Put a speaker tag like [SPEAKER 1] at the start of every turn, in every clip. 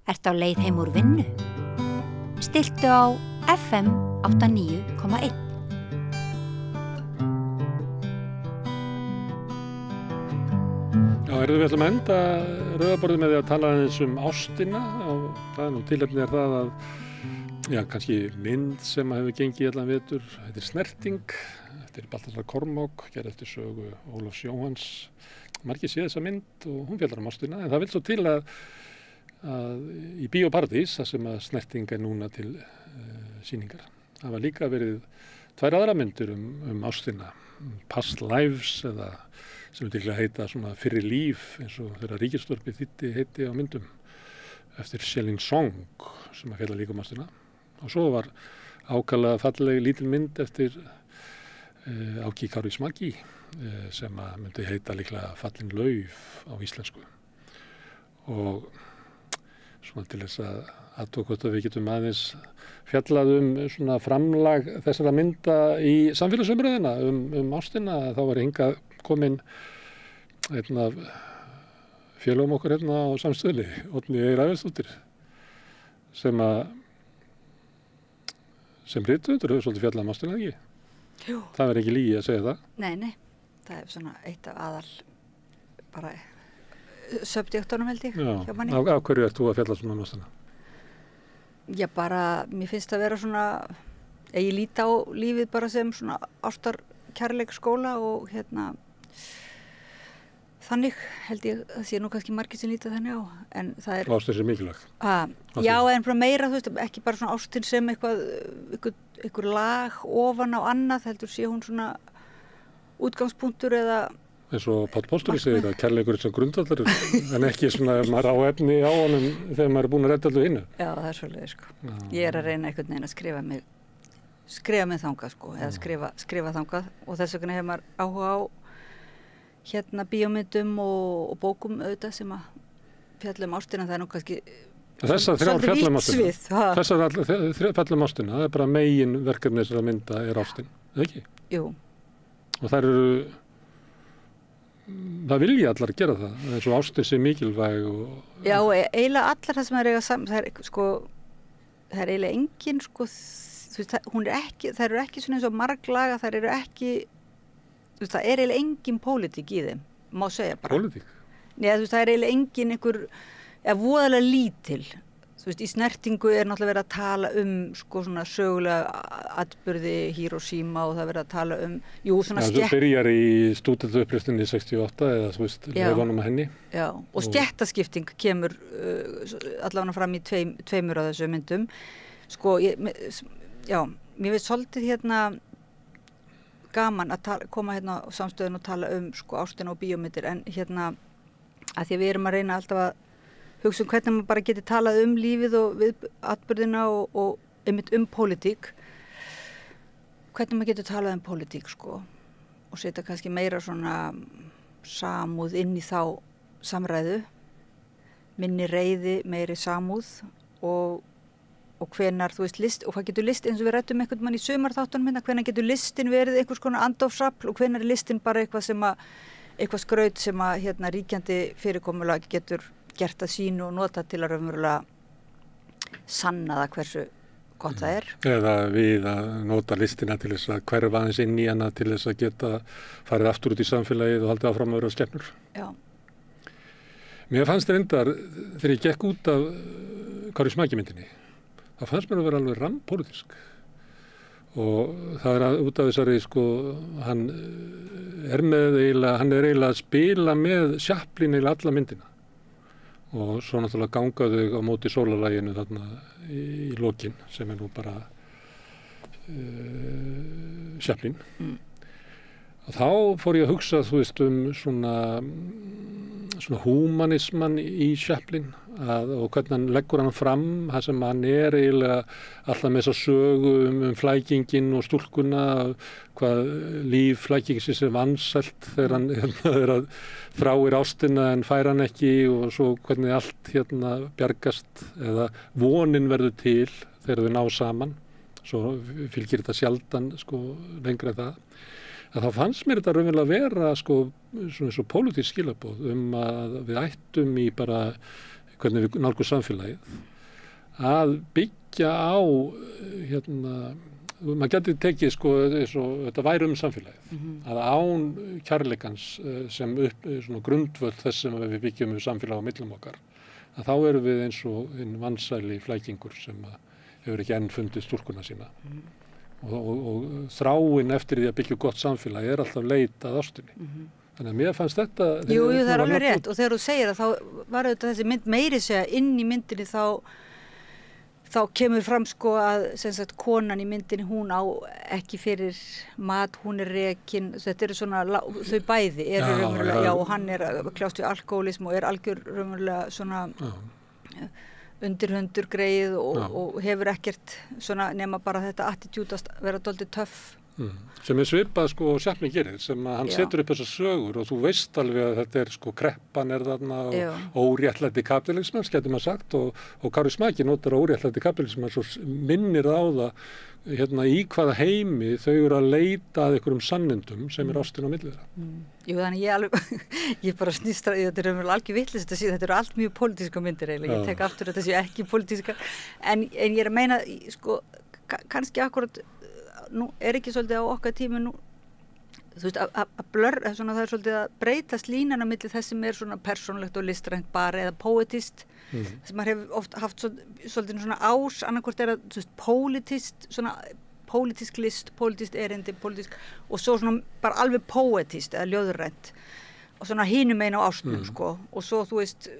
[SPEAKER 1] Ertu á leið heim úr vinnu? Stilltu á FM 89,1.
[SPEAKER 2] Já, við ætlum að enda rauðaborðið með því að tala aðeins ástina og það nú tilefnið það að kannski mynd sem hefur gengið allan vetur. Þetta Snerting, eftir Baltasar Kormák, gerð eftir sögu Ólafs Jóhanns. Margir séð þessa mynd og hún fjallar ástina, en það vill svo til að í Bíó Paradís, þar sem að Snerting núna til sýningar. Það var líka verið 2 aðra myndir ástina, Past Lives eða sem til að heita svona Fyrri líf, eins og þeirra Ríkisútvarpið þýddi heiti á myndum eftir Shelling Song sem að fjalla líka ástina. Og svo var ákaflega falleg lítil mynd eftir Áki Kaurismäki sem að myndi heita líklega Fallin lauf á íslensku. Og svona til þess að athuga hvort við getum aðeins fjallað svona framlag þessara mynda í samfélagsumræðuna ástina. Þá var hingað kominn einn af félögum okkar hérna á Samstöðinni, Oddný Ræfilsdóttir, sem rithöfundur hefur svolítið fjallað ástina, ekki?
[SPEAKER 3] Jú.
[SPEAKER 2] Það er ekki lygi að segja það.
[SPEAKER 3] Nei, það er svona eitt af aðal bara subjektunum held ég.
[SPEAKER 2] Já, af hverju ert þú að fjalla svona ástina?
[SPEAKER 3] Já, bara, mér finnst að vera svona, ég líti á lífið bara sem svona ástarkærleiksskóla og þannig held ég að sé nú kannski margir sem líta þannig á, en það er...
[SPEAKER 2] Ástin sem mikilvæg.
[SPEAKER 3] Já, en bara meira, þú veist, ekki bara svona ástin sem einhver lag ofan á annað, heldur sé hún svona útgangspunktur eða...
[SPEAKER 2] Eins og Páll Pósturinn segir að kærleikur er sem grundvallar, en ekki svona ef maður á efni á honum þegar maður er búin að redda allu hinnu.
[SPEAKER 3] Já, það er svolítið, sko. Ég er að reyna einhvern veginn að skrifa mig þangað, sko, eða skrifa þangað, og þess vegna hefur maður áhuga á bíómyndum og bókum auðvitað sem að fjalla ástina. Það er nú kannski
[SPEAKER 2] Þessar 3 fjalla ástina. Þessar fjalla ástina, það er bara megin verkefni þessara mynda er ástin, eða ekki?
[SPEAKER 3] Jú. Og
[SPEAKER 2] það vilja allar gera það, eins og ástin sé mikilvæg og...
[SPEAKER 3] Já, eiginlega allar það sem er eiga saman, það er eiginlega engin, sko, þú veist, það eru ekki svona eins og marglaga, það eru ekki, þú veist, það er eiginlega engin pólitík í þeim, má segja bara.
[SPEAKER 2] Pólitík?
[SPEAKER 3] Nei, þú veist, það er eiginlega engin eða voðalega lítil. Þú veist, í Snertingu er náttúrulega verið að tala sko svona sögulega atburði Hiroshima og það verið að tala svona
[SPEAKER 2] þú byrjar í stúdentuuppreisninni 68 eða þú veist, leifanum að henni.
[SPEAKER 3] Já, og stéttaskipting kemur allavega fram í tveimur af þessu myndum. Sko, mér finnst svolítið gaman að koma á Samstöðin og tala sko ástina og bíómyndir, en að því við erum að reyna alltaf að hugsa hvernig maður bara geti talað lífið og við atburðina og einmitt pólitík. Hvernig maður getur talað pólitík, sko, og setja kannski meira svona samúð inn í þá samræðu, minni reiði, meiri samúð og hvenar, þú veist, list, og hvað getur list, eins og við rættum einhvern mann í sumarþáttunum minna, hvenar getur listin verið einhvers konar andofsafl og hvenar er listin bara eitthvað skraut sem að ríkjandi fyrirkomulag getur gert að sínu og nota til að raunverulega sanna það hversu gott það er.
[SPEAKER 2] Eða við að nota listina til þess að hverfa aðeins inn í hana til þess að geta farið aftur út í samfélagið og haldið áfram að vera skepnur.
[SPEAKER 3] Já.
[SPEAKER 2] Mér fannst reyndar, þegar ég gekk út af Kaurismäki myndinni, það fannst mér að vera alveg rammpólitísk. Og það er út af þessari, sko, hann er eiginlega að spila með Chaplin eiginlega alla myndina. Og svo náttúrulega ganga þau á móti sólarlaginu þarna í lokin sem er nú bara Chaplin. Og þá fór ég að hugsa, þú veist, svona húmanisman í Chaplin og hvernig hann leggur hann fram, það sem hann er eiginlega alltaf með þessa sögu flækingin og stúlkuna, hvað líf flækingsins er vansælt þegar hann er að þráir ástina en fær hann ekki, og svo hvernig allt bjargast eða vonin verður til þegar þau ná saman. Svo fylgir þetta sjaldan, sko, lengra en það. Þá fannst mér þetta raunverulega vera, sko, svona svo pólitísk skilaboð að við ættum í bara hvernig við nálgum samfélagið, að byggja á, maður getur tekið sko, þetta væri samfélagið, að án kærleikans sem svona grundvöld þess sem við byggjum samfélag á millum okkar, að þá erum við eins og einn vansæli flækingur sem hefur ekki enn fundið stúlkuna sína. Og þráin eftir því að byggja gott samfélag alltaf leit að ástinni. Þannig að mér fannst þetta...
[SPEAKER 3] Jú, það er alveg rétt og þegar þú segir það þá var þetta þessi mynd meiri segja inn í myndinni þá kemur fram sko að sem sagt konan í myndinni hún á ekki fyrir mat, hún er rekin, þetta eru svona, þau bæði eru raunverulega, og hann er kljást við alkohólism og er algjör raunverulega svona... undirhundur greið og hefur ekkert svona nema bara þetta attitúd að vera dálítið töff.
[SPEAKER 2] Sem er svipað sko Chaplin gerir, sem að hann setur upp þessar sögur og þú veist alveg að þetta er sko kreppan er þarna og óréttlæti kapitalismans, getur maður sagt, og Kári Smaki notar óréttlæti kapitalismans og minnir á það í hvaða heimi þau eru að leita að einhverjum sannindum sem er ástin á milli þeirra.
[SPEAKER 3] Jú, þannig ég bara snýst að þetta er alveg vitlaust að segja, þetta eru allt mjög pólitíska myndir eiginlega, ég tek aftur þetta séu ekki pólitíska, en ég er að meina, sko, kannski akkurat, nú er ekki svolítið á okkar tímu nú, þú veist, að blörra, svona það er svolítið að breytast línan á milli þess sem er svona persónlegt og listrænt bara eða póetist, þess að maður hefur oft haft svolítið svona ás, annarkvort er að, þú veist, pólitíst, svona pólitísk list, pólitískt erindi, og svo svona bara alveg póetískt eða ljóðrænt og svona hinum einn á ástnum, sko, og svo þú veist,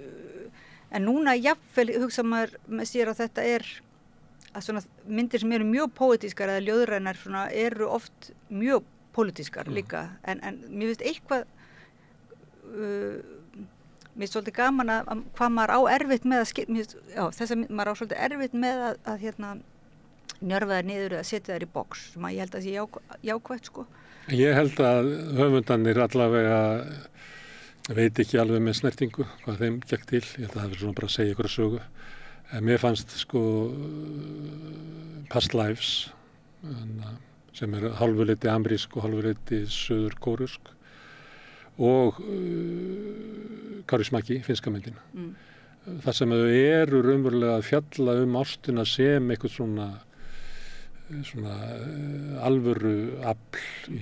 [SPEAKER 3] en núna jafnvel hugsa maður með sér að þetta er að svona myndir sem eru mjög póetískar eða ljóðrænar svona eru oft mjög pólitískar líka, en mér finnst eitthvað mér finnst svolítið gaman að hvað maður á erfitt með að maður á svolítið erfitt með að njörfa það niður eða setja þær í box sem að ég held að sé jákvætt sko.
[SPEAKER 2] Ég held að höfundarnir allavega veit ekki alveg með snertingu hvað þeim gekk til, ég held að það verður svona bara að segja ykkur að sögu. En mér fannst sko Past Lives sem er hálfuleiti amrísk og hálfuleiti suður kórusk og Kári Smaki, finnska myndina. Það sem þau eru raunverulega að fjalla ástina sem eitthvað svona alvöru afl í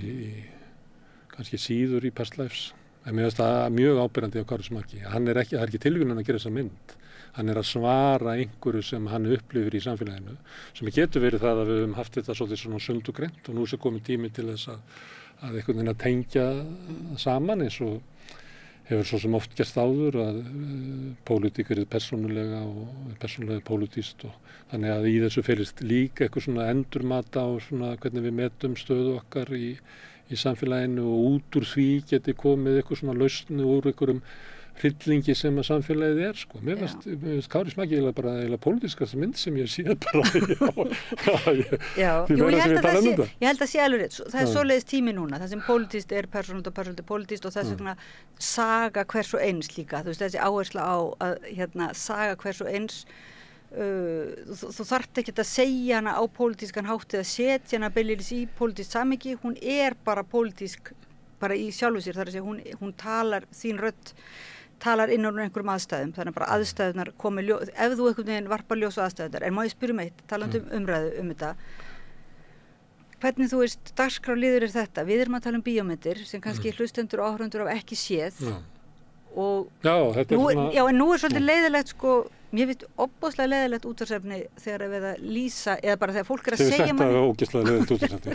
[SPEAKER 2] kannski síður í Past Lives. En mér finnst það mjög ábyrjandi á Kári Smaki. Það er ekki tilviljun að gera þessa mynd. Hann er að svara einhverju sem hann upplifir í samfélaginu, sem getur verið það að við höfum haft þetta svolítið svona sundugreint og nú sé komið tími til þess að einhvern veginn að tengja saman eins og hefur svo sem oft gerst áður að pólitík er persónulega og persónulega pólitískt og þannig að í þessu felist líka eitthvað svona endurmata og svona hvernig við metum stöðu okkar í samfélaginu og út úr því geti komið eitthvað svona lausn úr einhverjum hryllingi sem að samfélagið er sko. Mér finnst Kári Smaki bara pólitískasta mynd sem ég sé bara
[SPEAKER 3] ég held að sé alveg rétt. Það er svoleiðis tími núna, það sem pólitískt er persónult og persónult er pólitískt og þess vegna saga hvers og eins líka, þú veist þessi áhersla á að saga hvers og eins þú þarft ekki að segja hana á pólitískan hátt eða setja hana beilis í pólitískt samhengi, hún er bara pólitísk bara í sjálfu sér, þar að segja hún talar, þín rödd talar inn á einhverjum aðstæðum, þannig bara aðstæðunar komi ef þú einhvern veginn varpar ljós á aðstæðunar, en má ég spyrja eitt, talandi umræðu þetta, hvernig þú veist dagskrárliður er þetta, við erum að tala bíómyndir sem kannski hlustendur og áhorfendur hafa ekki séð og en nú er svolítið leiðilegt sko, mér finnst ofboðslega leiðilegt útvarpsefni þegar við að lýsa, eða bara þegar fólk er að segja manni.
[SPEAKER 2] Þetta er ógeðslega leiðilegt útvarpsefni.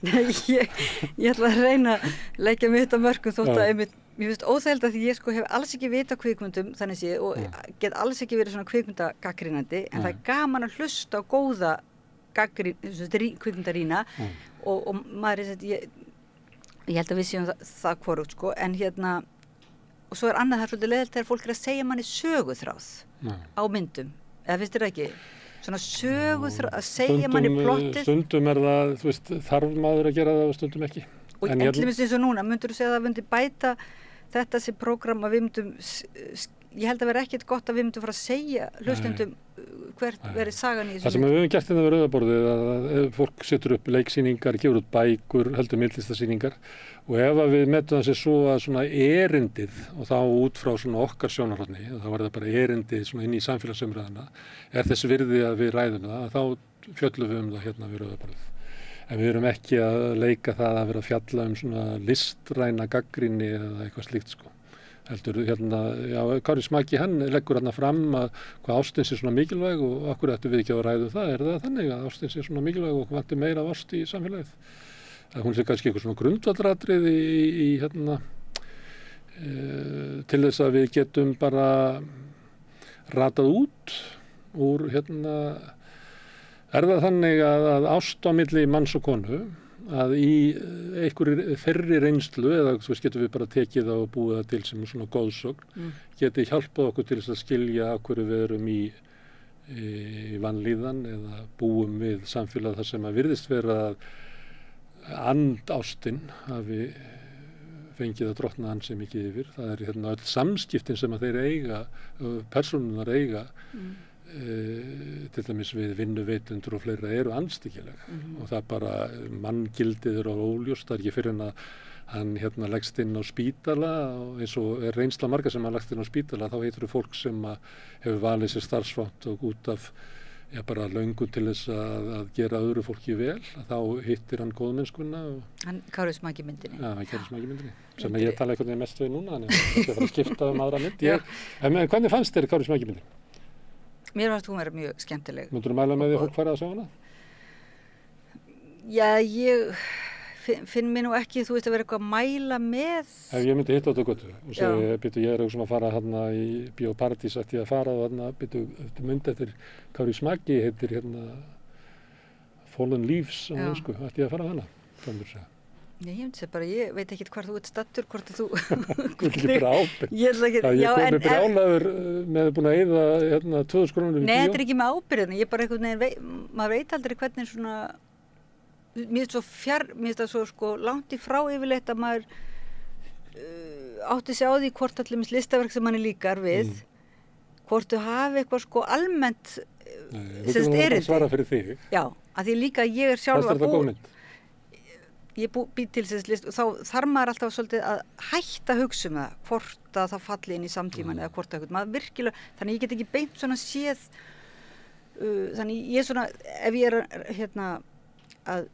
[SPEAKER 3] Nei, ég ætla að reyna að leggja mig þetta mörkum þótt að mér finnst óþægilegt að því ég sko hef alls ekki vita kvikmyndum þannig sé og get alls ekki verið svona kvikmyndagagnrýnandi en það er gaman að hlusta á góða kvikmyndarýna og maður ég held að við séum það hvorugt sko en og svo er annað það svolítið leiðilegt þegar fólk er að segja manni söguþráð á myndum, eða finnst þér ekki? Svona söguþráð, að segja manni plottið.
[SPEAKER 2] Stundum er það, þú veist, þarf maður að gera það og stundum ekki.
[SPEAKER 3] Og elliminnst eins og núna, myndur þú segja að það myndi bæta þetta sem prógram að við myndum, ég held að vera ekkert gott að við myndum fara að segja hlustendum hvert verið sagan í
[SPEAKER 2] Það sem við höfum gert þetta við Rauðaborðið að fólk setur upp leiksýningar, gefur út bækur, heldur myndlistasýningar og ef að við metum það sér svo að svona erindið og þá út frá svona okkar sjónarhorni, þá var það bara erindið svona inn í samfélagsumræðuna, þess virði að við ræðum það, þá fjöllum við það hérna við Rauðaborðið. En við erum ekki að leika það að vera að fjalla svona listræna gagnrýni eða eitthvað slíkt sko. Heldur hérna, Kári Smaki hann leggur hérna fram að hvað ástin sé svona mikilvæg og okkur ættum við ekki að ræða það, það þannig að ástin sé svona mikilvæg og vantir meira af ást í samfélagið. Að hún sé kannski eitthvað svona grundvallaratriði í hérna til þess að við getum bara ratað út úr hérna það þannig að ást á milli manns og konu að í einhverju þeirri reynslu eða svo getum við bara tekið það og búið það til sem svona góðsögn geti hjálpað okkur til þess að skilja af hverju við erum í vanlíðan eða búum við samfélag þar sem að virðist vera að andástin hafi fengið að drottna ansi mikið yfir. Það er hérna öll samskiptin sem að þeir eiga, persónunar eiga til dæmis við vinnuveitundur og fleira eru anstíkileg og það bara manngildið er óljóst, það er ekki fyrir en að hann hérna leggst inn á spítala og eins og er reynsla marga sem hann leggst inn á spítala þá heitir fólk sem að hefur valið sér starfsfátt og út af bara löngun til þess að gera öðru fólki vel, þá hittir hann góðmennskuna.
[SPEAKER 3] Hann Kári Smaki myndinni.
[SPEAKER 2] Já, hann Kári Smaki myndinni, sem ég tala einhvern veginn mest við núna, þannig að þetta er að skipta aðra mynd. En hvernig fannst þér Kári Smaki myndinni?
[SPEAKER 3] Mér fannst hún vera mjög skemmtileg.
[SPEAKER 2] Myndur þú mæla með því að fólk færi að sjá hana?
[SPEAKER 3] Já, ég finn mér nú ekki, þú veist, að vera eitthvað að mæla með.
[SPEAKER 2] Ef ég myndi hitta á þetta götu og segja, ég er að fara hérna í Bíó Paradís, ætti ég að fara og hérna, myndi eftir Kári Smaki, heitir hérna Fallen Leaves á ennsku, ætti ég að fara á hana, hvað myndir þú segja?
[SPEAKER 3] Nei, ég myndi segja bara, ég veit ekki hvar þú ert stattur, hvort þú...
[SPEAKER 2] Þú ert ekki bara ábyrgð.
[SPEAKER 3] Ég
[SPEAKER 2] komi brjálaður með búin að eyða hérna 2000 krónur í bíó.
[SPEAKER 3] Nei, þetta er ekki með ábyrgðina, ég bara einhvern veginn, maður veit aldrei hvernig svona, mér finnst það svo sko langt í frá yfirleitt að maður átti sig á því hvort allir mis listaverk sem manni líkar við, hvort þú hafi eitthvað sko almennt,
[SPEAKER 2] þú getur bara svara fyrir þig.
[SPEAKER 3] Já, að því líka ég er sjálf að búa. Ég býð til þess list og þá þarf maður alltaf svolítið að hætta að hugsa það hvort að það falli inn í samtíman eða hvort að maður virkilega, þannig ég get ekki beint svona séð þannig ég svona, ef ég er hérna að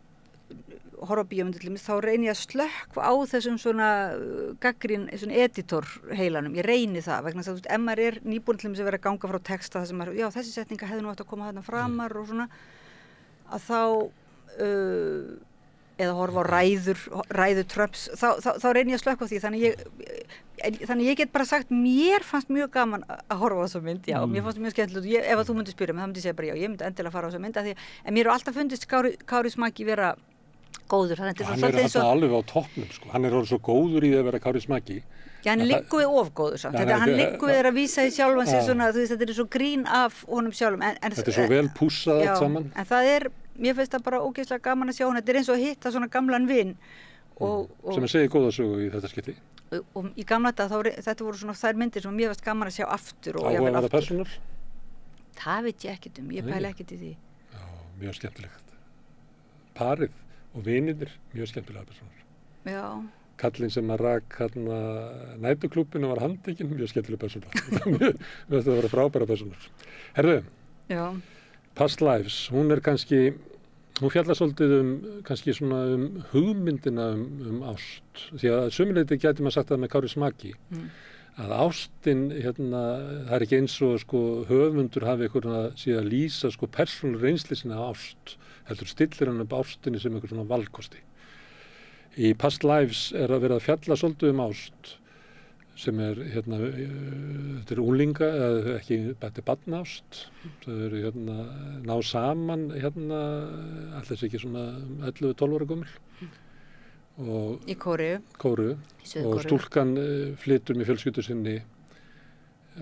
[SPEAKER 3] horfa á bíómyndir til mig, þá reyni ég að slökkva á þessum svona gagnrýn, svona editor heilanum, ég reyni það vegna þess að ef maður er nýbúin til þess að vera að ganga frá texta þar sem maður, já þessi setninga hefði nú átt að koma þarna framar og svona að þá eða horfa á ræður Trumps, þá reyni ég að slökkva á því, þannig ég get bara sagt, mér fannst mjög gaman að horfa á þessa mynd, já, mér fannst mjög skemmtilegt, ef að þú myndir spyrja mig, þá myndi ég segja bara já, ég myndi endilega fara á þessa mynd, en mér hefur alltaf fundist Kári Smaki vera góður,
[SPEAKER 2] hann er alltaf alveg á toppnum, sko, hann er orðið svo góður í að vera Kári Smaki.
[SPEAKER 3] Já, hann liggur við ofgóður samt, hann liggur við að vísa í sjálfan sig svona, þú veist, þetta er svo grín af honum sjálfum.
[SPEAKER 2] Þetta er svo vel pússað allt saman.
[SPEAKER 3] En það er, mér finnst það bara ógeðslega gaman að sjá hann, þetta er eins og að hitta svona gamlan vin.
[SPEAKER 2] Sem að segja góða sögu í þetta skipti.
[SPEAKER 3] Og í gamla þetta, þetta voru svona þær myndir sem mér finnst gaman að sjá aftur og
[SPEAKER 2] jafnvel aftur. Persónur?
[SPEAKER 3] Það veit ég ekkert ég pæli ekkert í því.
[SPEAKER 2] Já, mjög skemmtilegt. Parið og vinirnir, mjög skemmtilega persónur.
[SPEAKER 3] Já.
[SPEAKER 2] Kallinn sem að rak hérna nætuklúbbinu var handtekinn, mjög skemmtileg persóna. Mér finnst það að vera frábæra persónur. Herðu, Past Lives, hún er kannski, hún fjallar svolítið kannski svona hugmyndina ást. Því að sömuleyti gæti maður sagt það með Kári Smaki, að ástin, hérna, það er ekki eins og sko höfundur hafi eitthvað síðan að lýsa sko persónuleg reynslu sinna ást, heldur stillir hann upp ástinni sem eitthvað svona valkosti. Í Past Lives er að vera að fjalla svolítið ást sem er hérna, þetta er unglinga, eða ekki, þetta er barnást, það eru hérna ná saman hérna, alltaf ekki svona 11-12 ára gömul og
[SPEAKER 3] í Kóreu
[SPEAKER 2] og stúlkan flytur með fjölskyldu sinni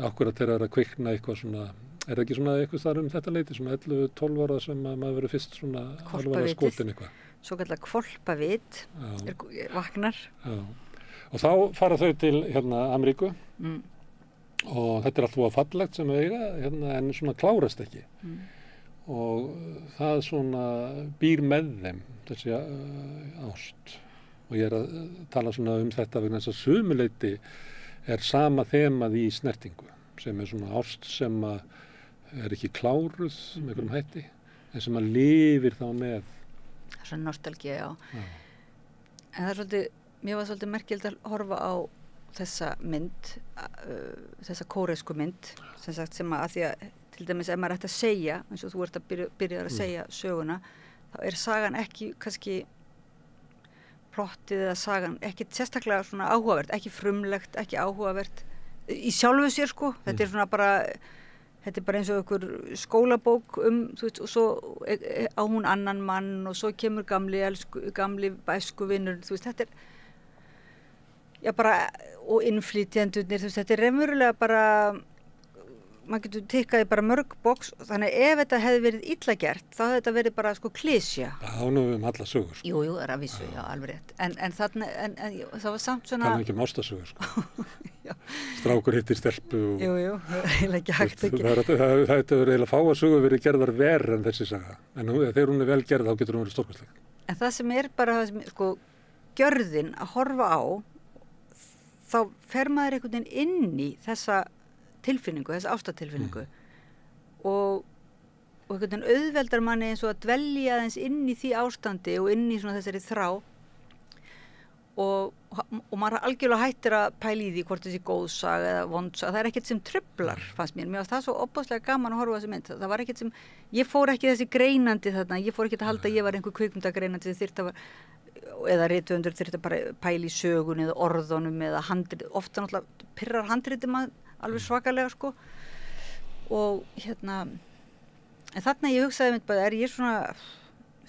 [SPEAKER 2] akkurat þegar að kvikna eitthvað svona, er það ekki svona eitthvað þar þetta leiti, svona 11-12 ára sem að maður verið fyrst svona alvarlega skotin eitthvað.
[SPEAKER 3] Svo kallar hvolpavit, vaknar.
[SPEAKER 2] Já. Og þá fara þau til hérna Ameríku og þetta allt voða fallegt sem við eiga hérna, en svona klárast ekki og það svona býr með þeim þessi ást og ég að tala svona þetta vegna þess að sumuleyti sama þemað í snertingu sem svona ást sem ekki kláruð með einhverjum hætti en sem lifir þá með
[SPEAKER 3] það svona nostalgía, já. En það svolítið, mér var svolítið merkilegt að horfa á þessa mynd, þessa kóresku mynd sem sagt sem að því að til dæmis ef maður ætti að segja, eins og þú ert að byrja að segja söguna, þá sagan ekki kannski plottið eða sagan ekki sérstaklega svona áhugavert, ekki frumlegt, ekki áhugavert í sjálfu sér sko, þetta svona bara þetta bara eins og einhver skólabók þú veist, og svo á hún annan mann og svo kemur gamli bæskuvinur, þú veist, þetta já bara, og innflytjendurnir, þú veist, þetta raunverulega bara maður getur tikkaði bara mörg box, þannig ef þetta hefði verið illa gert, þá hefði þetta verið bara sko klísja.
[SPEAKER 2] Já, nú við alla sögur. Sko.
[SPEAKER 3] Jú, það að vissu, já, alveg rétt. En þarna, en það var samt svona...
[SPEAKER 2] Kannan ekki ástasögur, sko. Strákur hittir stelpu og...
[SPEAKER 3] Jú, það eiginlega ekki hægt ekki.
[SPEAKER 2] Það hefur eiginlega fáa sögur verið gerðar verð en þessi saga. En þegar hún vel gerð, þá getur hún verið stórkostleg.
[SPEAKER 3] En það sem bara, sko, gjörðin að horfa á, þá fer maður einhvern veginn inn í þessa tilfinningu, þessa ástatilfinningu og einhvern veginn auðveldar manni eins og að dvelja aðeins inn í því ástandi og inn í svona þessari þrá og maður algjörlega hættir að pæla í því hvort þessi góðsaga eða vondsaga, það ekkert sem truflar fannst mér fannst það svo opaslega gaman að horfa á þessi mynd, það var ekkert sem, ég fór ekki þessi greinandi þarna, ég fór ekki að halda að ég var einhver kvikmyndagreinandi sem þyrfti að eða rithöfundur þyrfti að bara pæla í sögun eða orðunum eða handrit, ofta náttúrulega pirrar handriti maður alveg svakalega sko og en þarna ég hugsaði mitt bara, ég svona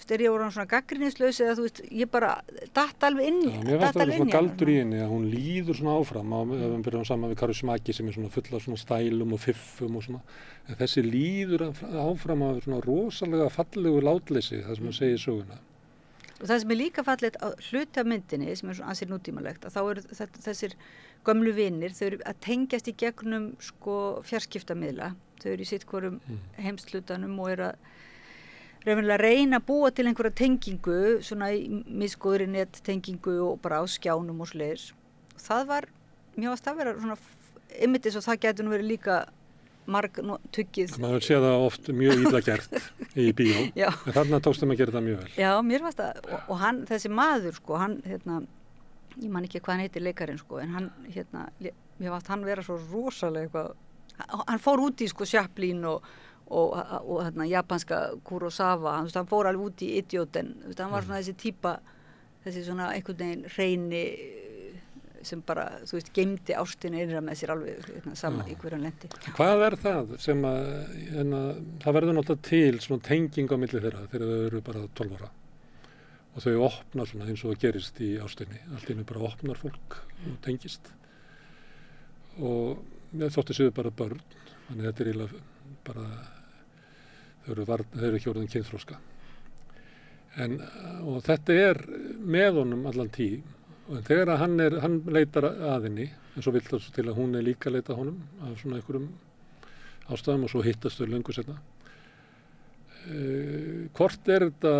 [SPEAKER 3] ég voru svona gagnrýnislaus eða þú veist, ég bara datt alveg inn
[SPEAKER 2] Já, mér fannst það svona galdur í henni að hún líður svona áfram ef við byrjum saman við Karu Smaki sem svona full af svona stælum og fiffum og svona en þessi líður áfram af svona rosalega fallegu látleysi það sem að segja söguna
[SPEAKER 3] og það sem líka fallegt á hluti af myndinni sem svona ansið nútímalegt að þá eru þessir gömlu vinir, þau eru að tengjast í gegnum sko fjarskiptamiðla, þau eru í sitt hvorum heimslutanum og eru að raunverulega reyna að búa til einhverja tengingu, svona í misgóðri nettengingu og bara á skjánum og slegir. Það var, mér varst að vera svona einmitt eins og það getur nú verið líka tuggið.
[SPEAKER 2] Maður sé það oft mjög illa gert í bíó, en þarna tókst þeim að gera það mjög vel.
[SPEAKER 3] Já, mér varst að, og hann, þessi maður sko, hann, ég man ekki hvað hann heitir leikarinn sko, en hann, mér varst hann vera svo rosalega eitthvað, hann fór út í sko Chaplin og japanska Kurosawa, hann fór alveg út í Idioten, hann var svona þessi típa, þessi svona einhvern veginn hreini sem bara, þú veist, geymdi ástinni innra með sér alveg sama í hverjum lendi.
[SPEAKER 2] Hvað það sem að, það verður náttúrulega til svona tenging á milli þeirra þegar þau eru bara 12 ára og þau opnar svona eins og það gerist í ástinni, allt einu bara opnar fólk og tengist og þótti séu bara börn, þannig þetta eiginlega bara þau eru ekki orðin kynþroska og þetta með honum allan tíð og þegar hann leitar að henni en svo vill það til að hún líka leita honum af svona einhverjum ástæðum og svo hittast þau löngu seinna hvort þetta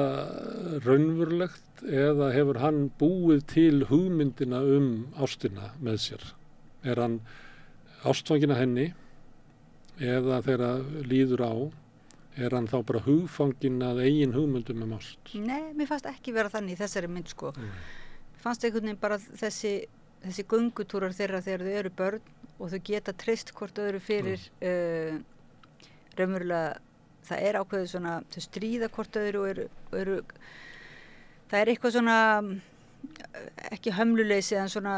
[SPEAKER 2] raunverulegt eða hefur hann búið til hugmyndina ástina með sér hann ástfangin af henni eða þegar líður á hann þá bara hugfangin að eigin hugmyndum ást?
[SPEAKER 3] Nei, mér fannst ekki vera þannig í þessari mynd sko. Fannst einhvern veginn bara þessi göngutúrar þeirra þegar þau eru börn og þau geta treyst hvort öðru fyrir raunverulega það ákveðið svona, þau stríða hvort öðru og eru það eitthvað svona ekki hömluleysi en svona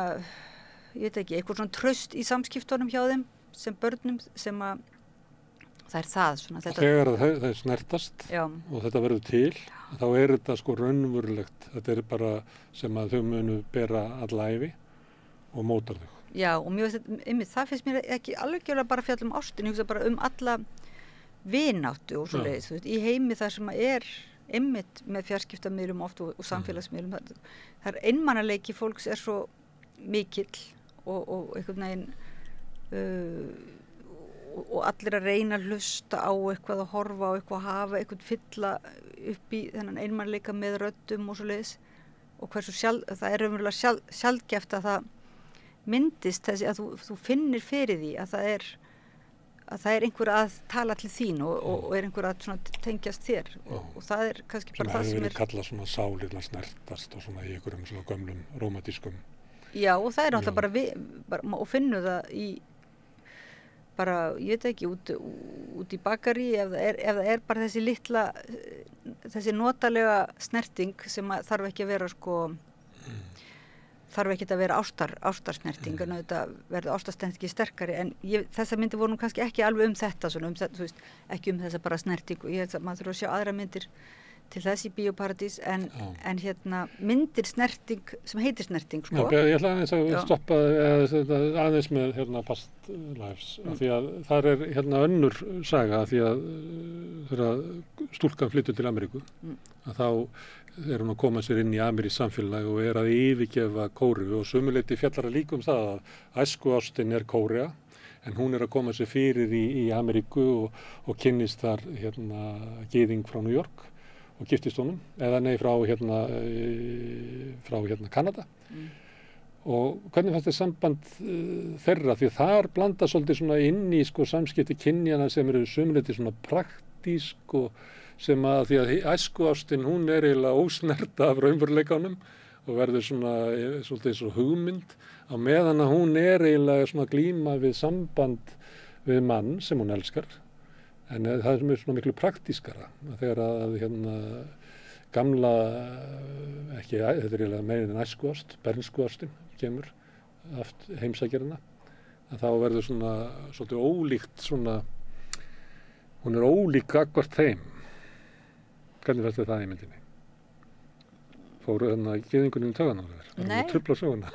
[SPEAKER 3] ég veit ekki, eitthvað svona traust í samskiptunum hjá þeim sem börnum sem að það það svona þetta
[SPEAKER 2] þegar það snertast og þetta verður til þá þetta sko raunverulegt þetta bara sem að þau munu bera alla ævi og mótar þau
[SPEAKER 3] Já, og það finnst mér ekki alveg bara fjall ástin, ég hugsa bara alla vináttu og svoleiðis, þú veist, í heimi þar sem einmitt með fjarskiptamiðlum oft og samfélagsmiðlum það einmanaleiki fólks svo mikill og einhvern veginn og allir að reyna að hlusta á eitthvað, að horfa á eitthvað, að hafa eitthvað fylla upp í þennan einmannleika með röddum og svoleiðis, og hversu það er raunverulega sjaldgæft að það myndist þessi, að þú finnir fyrir því að það er einhver að tala til þín og er einhver að svona tengjast þér og það er kannski bara það sem er...
[SPEAKER 2] Sem hefur verið kallað svona sálirna snertast og svona í einhverjum svona gömlum rómatískum...
[SPEAKER 3] Já, og það er náttúrulega bara og finnu það í bara, ég veit ekki, út í bakari ef það er bara þessi litla, þessi notalega snerting sem þarf ekki að vera sko... þarf ekki að vera ástarsnerting en þetta verður ástarsnertingi sterkari en þessar myndir voru nú kannski ekki alveg þetta svona, þú veist, ekki þessa bara snerting og ég held að maður þurfa að sjá aðra myndir til þess í Bíóparadís en hérna myndir snerting sem heitir snerting sko.
[SPEAKER 2] Já, ég ætla aðeins að stoppa aðeins með hérna Past Lives af því að þar er hérna önnur saga af því að þegar stúlkan flytur til Ameríku að þá er hún að koma sér inn í amerískt samfélag og er að yfirgefa Kóreu og sömuleyti fjallar að líka það að æskuástin er Kórea en hún er að koma sér fyrir í Ameríku og kynnist þar hérna gyðing frá New York og giftist honum eða nei frá Kanada og hvernig fannst þér samband þeirra því þar blanda svolítið svona inn í sko samskipti kynjana sem eru sömuleyti svona praktísk og sem að því að æskuástin hún er eiginlega ósnerta af raunveruleikanum og verður svona svolítið eins og hugmynd á meðan að hún er eiginlega svona glíma við samband við mann sem hún elskar en það er svona miklu praktískara þegar að hérna gamla ekki, þetta er eiginlega meira en æskuást, bernskuástin kemur aft heimsækjarina að þá verður svona svolítið ólíkt svona hún er ólík gagnvart þeim. Hvernig fannst það í myndinni? Fóru gyðingunum í töðan á þér?
[SPEAKER 3] Nei.
[SPEAKER 2] Trufla söguna?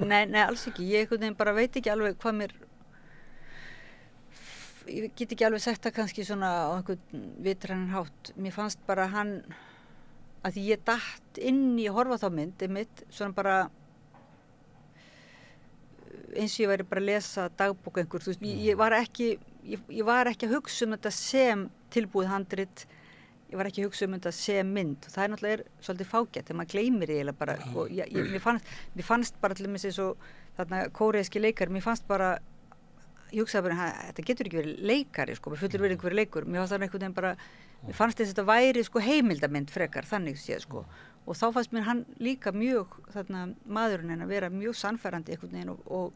[SPEAKER 3] Nei, alls ekki. Ég bara veit ekki alveg hvað mér... Ég get ekki alveg sagt það kannski svona á einhvern vitrænan hátt. Mér fannst bara hann... að því ég datt inn í að horfa þá mynd einmitt, svona bara... eins og ég væri bara að lesa dagbók einhver. Þú veist, ég var ekki að hugsa þetta sem tilbúið handrit. Ég var ekki að hugsa þetta sem mynd og það er náttúrulega svolítið fágætt þegar maður gleymir eiginlega bara og mér fannst bara til dæmis eins og þarna kóreíski leikari, mér fannst bara ég hugsaði bara, þetta getur ekki verið leikari sko, mér fullur verið einhver leikur mér fannst það einhvern veginn bara, mér fannst þess að þetta væri sko heimildamynd frekar, þannig séð sko og þá fannst mér hann líka mjög þarna maðurinn en að vera mjög sannfærandi einhvern veginn og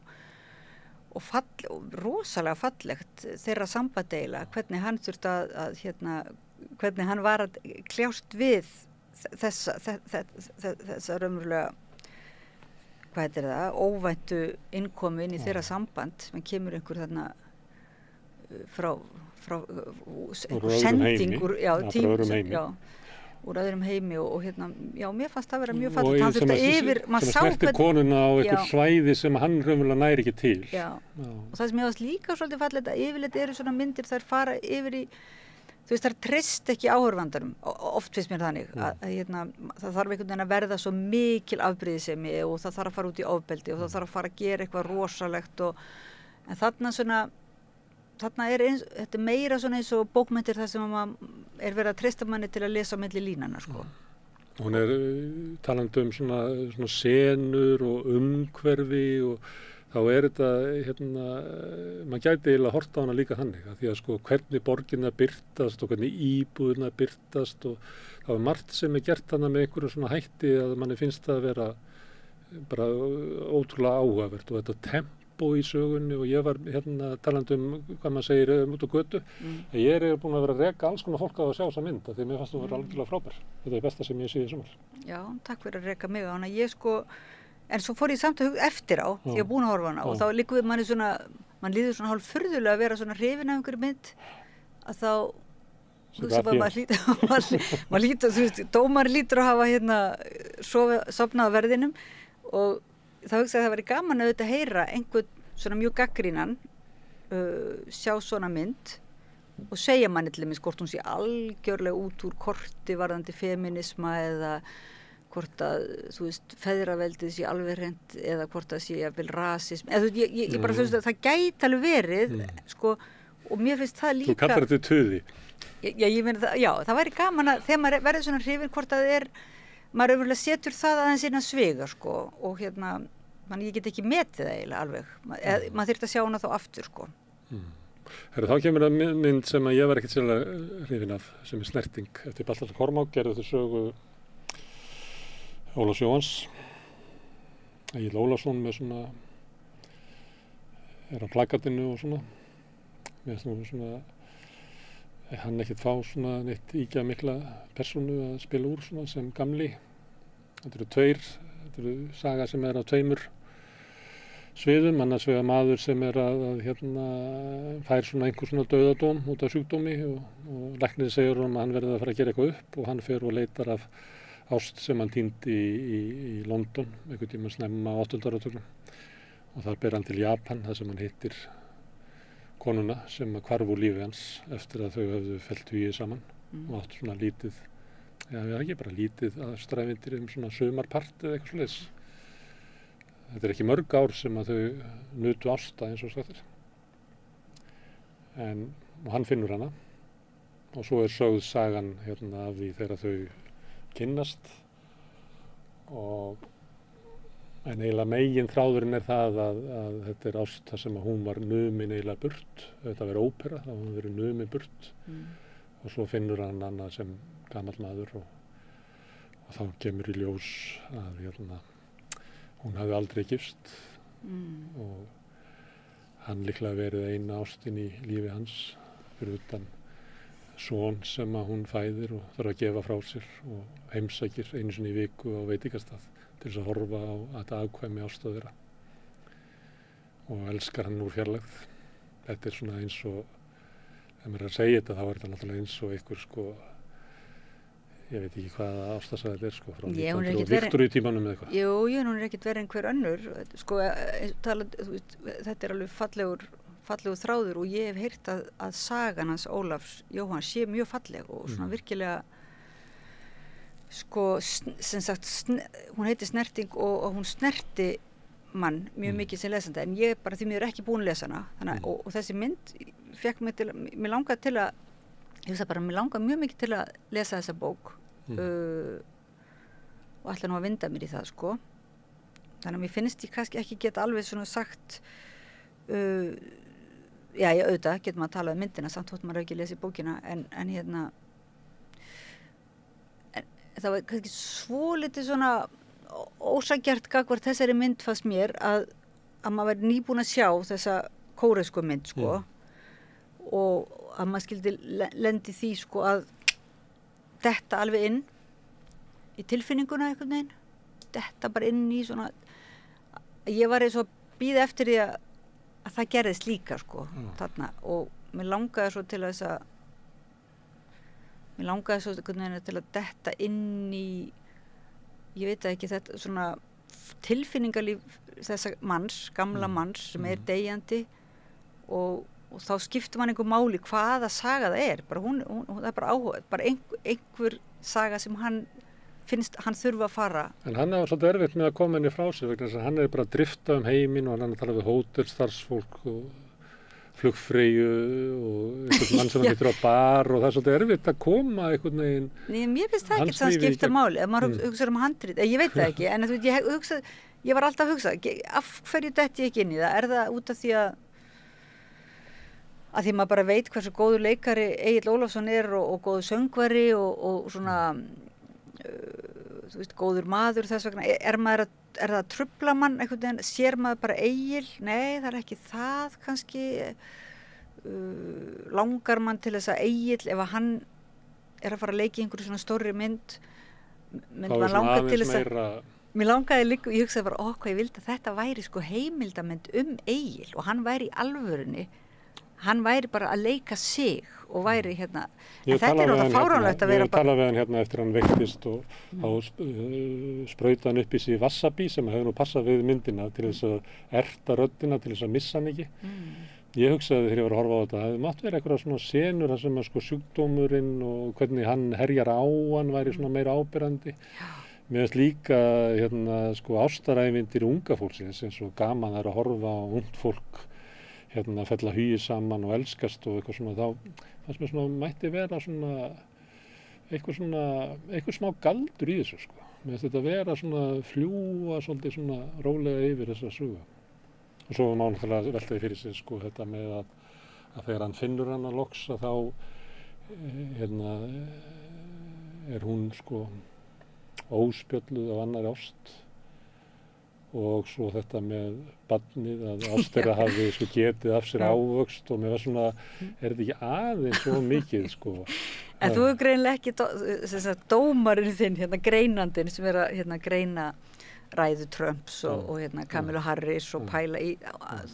[SPEAKER 3] rosalega fallegt þeirra sambanddeila, hvernig hann þurfti að hérna hvernig hann var að kljást við þessa raunverulega hvað heitir það, óvæntu innkomu inn í þeirra samband sem kemur einhver þarna frá sending úr öðrum heimi og hérna, já, mér fannst það vera mjög fallegt hann þurfti yfir, maður sá
[SPEAKER 2] snerti konuna á einhver svæði sem hann raunverulega næri ekki til
[SPEAKER 3] og það sem ég varst líka svolítið fallegt að yfirleitt eru svona myndir þær fara yfir í þú veist, það treyst ekki áhorfandarum, oft finnst mér þannig, að hérna, það þarf einhvern veginn að verða svo mikil afbrýðisemi og það þarf að fara út í ofbeldi og það þarf að fara að gera eitthvað rosalegt en þarna er þetta meira svona eins og bókmyndir þar sem er verið að treysta manni til að lesa á milli línana, sko.
[SPEAKER 2] Hún er talandi svona senur og umhverfi og þá er þetta, hérna, maður gæti eiginlega að horta á hana líka þannig að því að sko hvernig borginna birtast og hvernig íbúðina birtast og það var margt sem er gert hana með einhverjum svona hætti að manni finnst það að vera bara ótrúlega áhugavert og þetta tempó í sögunni og ég var hérna talandi hvað maður segir út á götu ég er búin að vera að reka alls konar fólk á að sjá þessa mynd því mér fannst það vera algjörlega frábær þetta er besta sem ég sé í sumar. Já,
[SPEAKER 3] takk fyrir að reka mig á hana. Ég sko en svo fór ég samt að hugsa eftir á því að búin að horfa hana og þá líka við manni svona mann líður svona hálf furðulega að vera svona hrifin af einhverju mynd að þá hugsa bara maður lítur þú veist, dómar lítur að hafa hérna sofnað á verðinum og þá hugsa að það væri gaman að auðvitað heyra einhvern svona mjög gagnrýnan sjá svona mynd og segja manni til dæmis hvort hún sé algjörlega út úr korti varðandi feminisma eða hvort að, þú veist, feðraveldið sé alveg hreint eða hvort það sé jafnvel rasism, eða þú veist, ég bara finnst að það gæti alveg verið, sko, og mér finnst það líka...
[SPEAKER 2] Þú kallar þetta tuði.
[SPEAKER 3] Já, ég meina það, já, það væri gaman að þegar maður verður svona hrifinn hvort að það er, maður öfurlega setur það aðeins innan svega, sko, og hérna, ég get ekki metið það eiginlega alveg, maður þyrfti að sjá hana þá aftur, sko.
[SPEAKER 2] Herru, þá kemur það mynd sem að ég var ekkert sérlega hrifinn af, sem er Snerting. Eftir Baltasar Kormák gerðu þau sögu Ólafs Jóhanns. Egill Ólafsson með svona, er á plakatinu og svona. Mér finnst nú svona, hann ekkert fá svona neitt ígja mikla persónu að spila úr svona sem gamli. Þetta eru saga sem er á tveimur sviðum, annars vegar maður sem er að fær svona einhver svona dauðadóm út af sjúkdómi og læknir segir að hann verði að fara að gera eitthvað upp og hann fer og leitar af ást sem hann týndi í London einhvern tíma snemma á 8. áratugnum og þar ber hann til Japan þar sem hann hittir konuna sem hvarf úr lífi hans eftir að þau höfðu fellt hugið saman og átt svona lítið, ekki bara lítið aðstræfindir svona sumarpart eða eitthvað svoleiðis. Þetta er ekki mörg ár sem að þau nutu ásta eins og sagt er. Og hann finnur hana og svo er sögð sagan af því þegar þau kynnast en eiginlega megin þráðurinn er það að þetta er ást þar sem að hún var numin eiginlega burt, þetta verið ópera, þá hún verið numin burt og svo finnur hann hana sem gamall maður og þá kemur í ljós að hún hafði aldrei gifst og hann líklega verið eina ástin í lífi hans fyrir utan son sem að hún fæðir og þarf að gefa frá sér og heimsækir einu sinni í viku á veitingastað til þess að horfa á þetta afkvæmi ást þeirra og elskar hann úr fjarlægð. Þetta er svona eins og, ef maður er að segja þetta þá er þetta náttúrulega eins og einhver sko ég veit ekki hvaða ástasaga þetta er sko frá 1900 og Viktoríu tímanum eða eitthvað. Jú,
[SPEAKER 3] hún er ekkert verið einhver önnur sko, þetta er alveg fallegur þráður og ég hef heyrt að sagan hans Ólafs Jóhanns sé mjög falleg og svona virkilega sko, sem sagt hún heitir Snerting og hún snerti mann mjög mikið sem lesanda en ég bara því mér ekki búin að lesa hana þannig, og þessi mynd fekk mig til mér langaði til að ég veist bara, mér langar mjög mikið til að lesa þessa bók og ætla nú að vinda mér í það, sko. Þannig að mér finnst ég kannski ekki geta alveg svona sagt já, ég auðvitað, getur maður að tala um myndina samt þótt maður ekki lesið bókina en það var kannski svolítið svona ósanngjarnt gagnvart þessari mynd fannst mér að maður væri nýbúin að sjá þessa kóresku mynd, sko og að maður skildi lendi því sko að detta alveg inn í tilfinninguna einhvern veginn, detta bara inn í svona ég var eins og að bíða eftir því að það gerðist líka sko þarna og mér langaði svo til að til að detta inn í ég veit ekki þetta svona tilfinningalíf þessa manns, gamla manns sem er deyjandi og þá skiptir mann einhver máli hvaða saga það er bara hún það er bara áhuga bara einhver saga sem hann finnst hann þurfa að fara.
[SPEAKER 2] En hann var svolítið erfitt með að koma henni frá sig vegna þess að hann er bara að drifta heiminn og hann er að tala við hótelstarfsfólk og flugfreyju og einhvern mann sem hann getur á bar og það er svolítið erfitt að koma einhvern veginn.
[SPEAKER 3] Nei, mér finnst það ekki það skipta máli ef maður hugsa handrit, ég veit það ekki en ég var alltaf að hugsa af hverju detti ég ekki inn í það, er það út af því að því maður bara veit hversu góður leikari Egill Ólafsson er og góður söngvari og svona þú veist, góður maður þess vegna er það að trufla mann einhvern veginn, sér maður bara Egill nei, það er ekki það kannski langar mann til þess að Egill ef að hann er að fara að leika í einhverju svona stórri mynd maður langar til þess að mér langaði líka, ég hugsaði bara hvað ég vildi að þetta væri sko heimildamynd Egill og hann væri í alvörunni hann væri bara að leika sig og væri en þetta er náttúrulega fáránlegt að vera
[SPEAKER 2] ég talaði við hann eftir hann veiktist og þá sprauta hann upp í sig wasabi sem hefði nú passað við myndina til þess að erta röddina til þess að missa hann ekki ég hugsaði þegar ég var að horfa á þetta það hefði mátt vera eitthvað svona senur þar sem að sko sjúkdómurinn og hvernig hann herjar á hann væri svona meira áberandi Mér finnst líka sko ástarævintýri unga fólksins eins og gaman að horfa á ungt fólk fella hugi saman og elskast og eitthvað svona, þá fannst mér svona mætti vera svona eitthvað smá galdur í þessu sko. Mér finnst þetta vera svona fljúga svolítið svona rólega yfir þessa sögu. Og svo má náttúrulega veltaði fyrir sig sko þetta með að þegar hann finnur hana loks að þá hún sko óspjölluð af annarri ást og svo þetta með barnið að ást þeirra hafi sko getið af sér ávöxt og mér var svona, þetta ekki aðeins svo mikið sko.
[SPEAKER 3] En þú hefur greinilega ekki dómarinn þinn, greinandinn sem að greina ræðu Trumps og Kamala Harris og pæla í,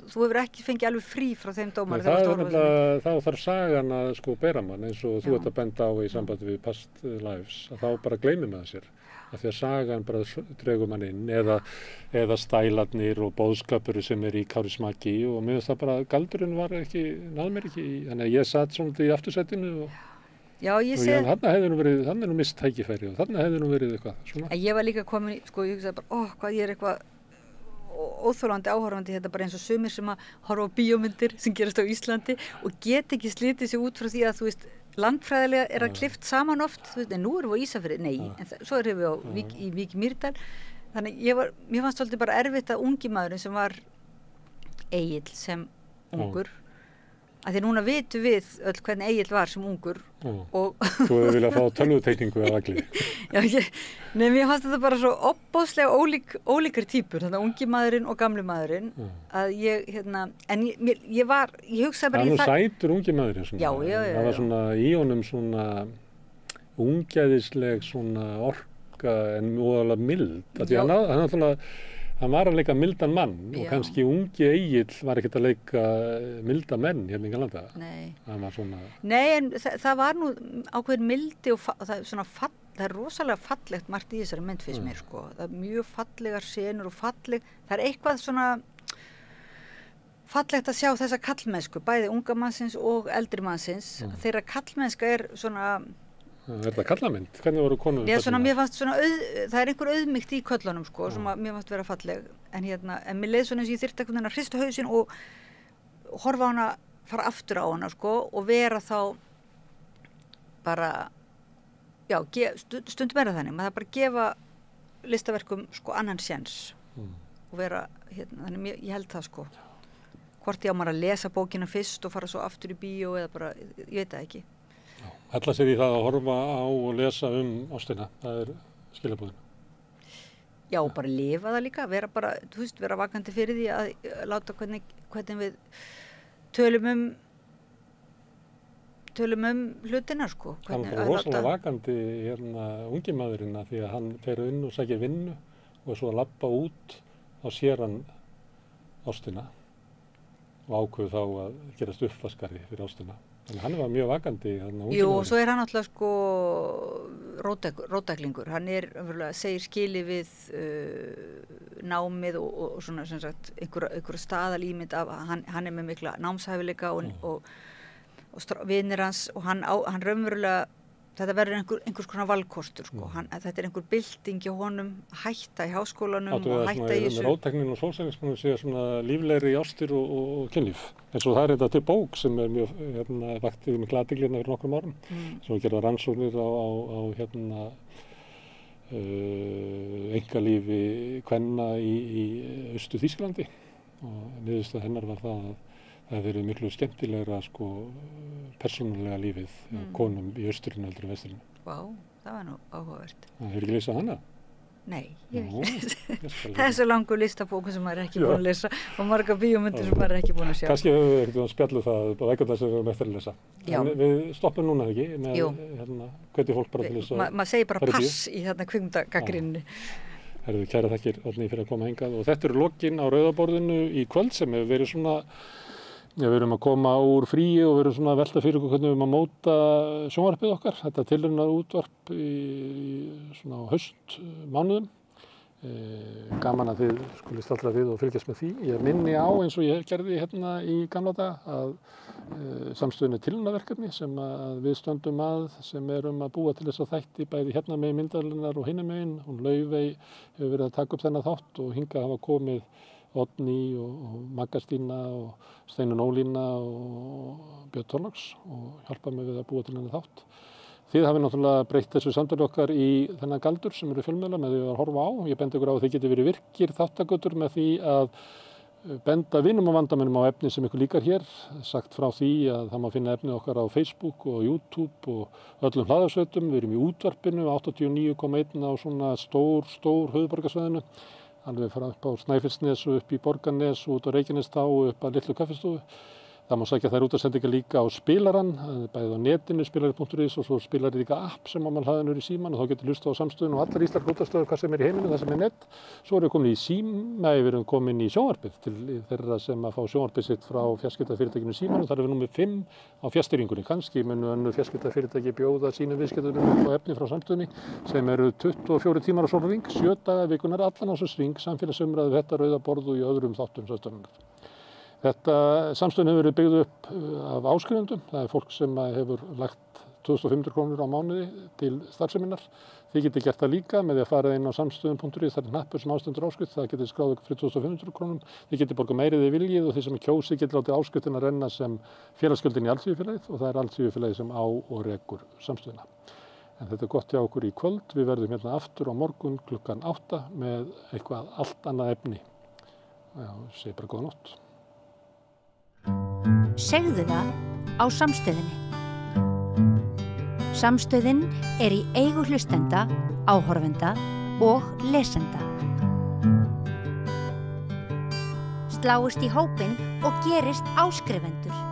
[SPEAKER 3] þú hefur ekki fengið alveg frí frá þeim dómar.
[SPEAKER 2] Þá þarf sagan að sko bera mann eins og þú ert að benda á í sambandi við past lives, að þá bara gleymir maður sér. Af því að sagan bara dregur mann inn eða stælarnir og boðskapur sem í kárismaki og mér finnst það bara, galdurinn náði mér ekki, þannig að ég satt svona í aftursætinu og þarna hefði nú mist tækifæri og þarna hefði nú verið eitthvað svona.
[SPEAKER 3] Ég var líka komin í, sko, ég hugsaði bara, hvað ég eitthvað óþolandi áhorfandi bara eins og sumir sem að horfa á bíómyndir sem gerast á Íslandi og get ekki slitið sig út frá því að þú veist, landfræðilega það klift saman oft, þú veist, en nú erum við á Ísafirði, nei, en svo erum við í Vík í Mýrdal, þannig mér fannst svolítið bara erfitt að ungi maðurinn sem var Egill sem ungur, að því núna vitum við öll hvernig Egill var sem ungur og
[SPEAKER 2] Þú hefur viljað fá tölvuteikningu af Agli.
[SPEAKER 3] Mér fannst þetta bara svo opbóðslega ólíkar týpur, þannig að ungi maðurinn og gamli maðurinn að ég hugsaði bara
[SPEAKER 2] Það nú sætur ungi maðurinn svona.
[SPEAKER 3] Já.
[SPEAKER 2] Það var svona í honum svona ungæðisleg svona orka en óalega mild, því hann var að leika mildan mann og kannski ungi Egill var ekkert að leika milda menn hérna í Galanda.
[SPEAKER 3] Nei.
[SPEAKER 2] Það var svona...
[SPEAKER 3] Nei, en það var nú ákveðin mildi og það er svona það er rosalega fallegt margt í þessari mynd finnst mér sko. Það er mjög fallegar senur og það er eitthvað svona fallegt að sjá þessa kallmennsku, bæði unga mannsins og eldri mannsins. Þeirra kallmennska er svona...
[SPEAKER 2] Er það kallamynd? Hvernig voru konur?
[SPEAKER 3] Mér fannst svona, það er einhver auðmýkt í köllunum sko, sem mér fannst vera falleg. En mér leið svona eins og ég þyrfti einhvern veginn að hrista hausinn og horfa á hana, fara aftur á hana sko, og vera þá bara, stundum er það þannig, maður það bara gefa listaverkum sko annan séns og vera, þannig ég held það sko. Hvort ég á maður að lesa bókina fyrst og fara svo aftur í bíó eða bara, ég veit það ekki.
[SPEAKER 2] Hella sér í það að horfa á og lesa ástina, það er skilaboðin.
[SPEAKER 3] Já, bara lifa það líka, vera bara, þú veist, vera vakandi fyrir því að láta hvernig við tölum hlutina, sko.
[SPEAKER 2] Hann er rosalega vakandi ungi maðurinn að því að hann fer inn og sækir vinnu og svo að labba út, þá sér hann ástina og ákveður þá að gerast uppvaskari fyrir ástina. Þannig hann var mjög vakandi.
[SPEAKER 3] Jú, og svo er hann alltaf sko róttæklingur. Hann segir skili við námið og svona sem sagt einhverja staðalímynd af hann er með mikla námshæfileika og vinir hans og hann raunverulega þetta verður einhvers konar valkostur sko. Þetta er einhver bylting hjá honum hætta í háskólanum og hætta í þessu.
[SPEAKER 2] Róttæknin og sósíalismanum sé svona líflegri ástir og kynlíf. En svo það er þetta til bók sem er mjög vakti mikla athygli fyrir nokkrum árum. Svo gerða rannsóknir á einkalífi kvenna í Austur-Þýskalandi og niðurstaða hennar var það að það hefur verið miklu skemmtilegra sko persónulega lífið konum í Austurinu heldur en Vesturinu.
[SPEAKER 3] Vá, það var nú áhugavert.
[SPEAKER 2] Það hefur ekki lesað hana?
[SPEAKER 3] Nei, ég ekki. Það er svo langur listabóku sem maður er ekki búin að lesa og marga bíómyndir sem maður er ekki búin að sjá.
[SPEAKER 2] Kannski hefur við ekkert spjalluð það á veikarnar sem við erum eftir að lesa. En við stoppum núna ekki með hvernig fólk bara til þess að
[SPEAKER 3] maður segir bara pass í kvikmyndagagnrýninni.
[SPEAKER 2] Herðu, kæra þakkir Oddný fyrir að koma hingað og þetta eru lokin á Rauðaborðinu í kvöld sem hefur verið svona við erum að koma úr fríi og við erum svona að velta fyrir okkur hvernig við erum að móta sjónvarpið okkar. Þetta tilraunar útvarp í svona haustmánuðum gaman að þið skuli staldra við og fylgjast með því. Ég minni á eins og ég gerði hérna í gamla daga að samstöðin tilraunaverkefni sem að við stöndum að sem að búa til þess að þætti bæði hérna megin myndarinnar og hinum megin. Hún Laufey hefur verið að taka upp þennan þátt og hingað hafa komið Oddný og Magga Stína og Steinunn Ólína og Björn Thorlags og hjálpa mig við að búa til þennan þátt. Þið hafið náttúrulega breytt þessu samtali okkar í þennan galdur sem eru fjölmiðla með því að horfa á. Ég bendi ykkur á að þið geti verið virkir þáttakendur með því að benda vinum og vandamönnum á efni sem ykkur líkar hér. Sagt frá því að það má finna efnið okkar á Facebook og YouTube og öllum hlaðarsveitum. Við erum í útvarpinu 89,1 á svona stór höfuðborgarsvæðinu. Alveg frá upp á Snæfellsnes og upp í Borgarnes og út á Reykjanestá og upp að Litlu kaffistofu. Það má sækja þær útvarpssendingar líka á spilarann, bæði á netinu, spilari.is og svo spilar líka app sem á mann hlaðinu í síman og þá getur hlustað á samstöðun og allar íslenskar útvarpsstöðvar hvað sem í heiminu, það sem net. Svo erum við komin í síma, við erum komin í sjónvarpið til þeirra sem að fá sjónvarpið sitt frá fjarskiptafyrirtækinu Síman og þar erum við númer 5 á fjarstýringunni. Kannski munu önnur fjarskiptafyrirtæki bjóða sínum viðskiptavinum og efni frá samstöðunni sem eru 24 tímar á sólarhring, 7 daga vikunar allan á þessu hring, samfélagsumræðu, þetta rauða borð og í öðrum þáttum samstöðunnar. Þetta samstöðin hefur verið byggð upp af áskrifendum. Það fólk sem hefur lagt 2.500 krónur á mánuði til starfseminnar. Þið getið gert það líka með því að fara inn á samstöðun.is, það hnappur sem ástendur áskrift, það getið skráð ykkur fyrir 2.500 krónum. Þið getið borgað meirið í viljið og þið sem kjósið getið látið áskriftin að renna sem félagsgjöldin í Alþýðufélagið og það Alþýðufélagið sem á og rekur samstöðuna. En þetta gott hjá okkur í kvöld. Við verðum hérna aftur á morgun klukkan 8 með eitthvað allt annað efni. Já, segi bara góða nótt.
[SPEAKER 1] Segðu það á Samstöðinni. Samstöðin í eigu hlustenda, áhorfenda og lesenda. Sláist í hópinn og gerist áskrifendur.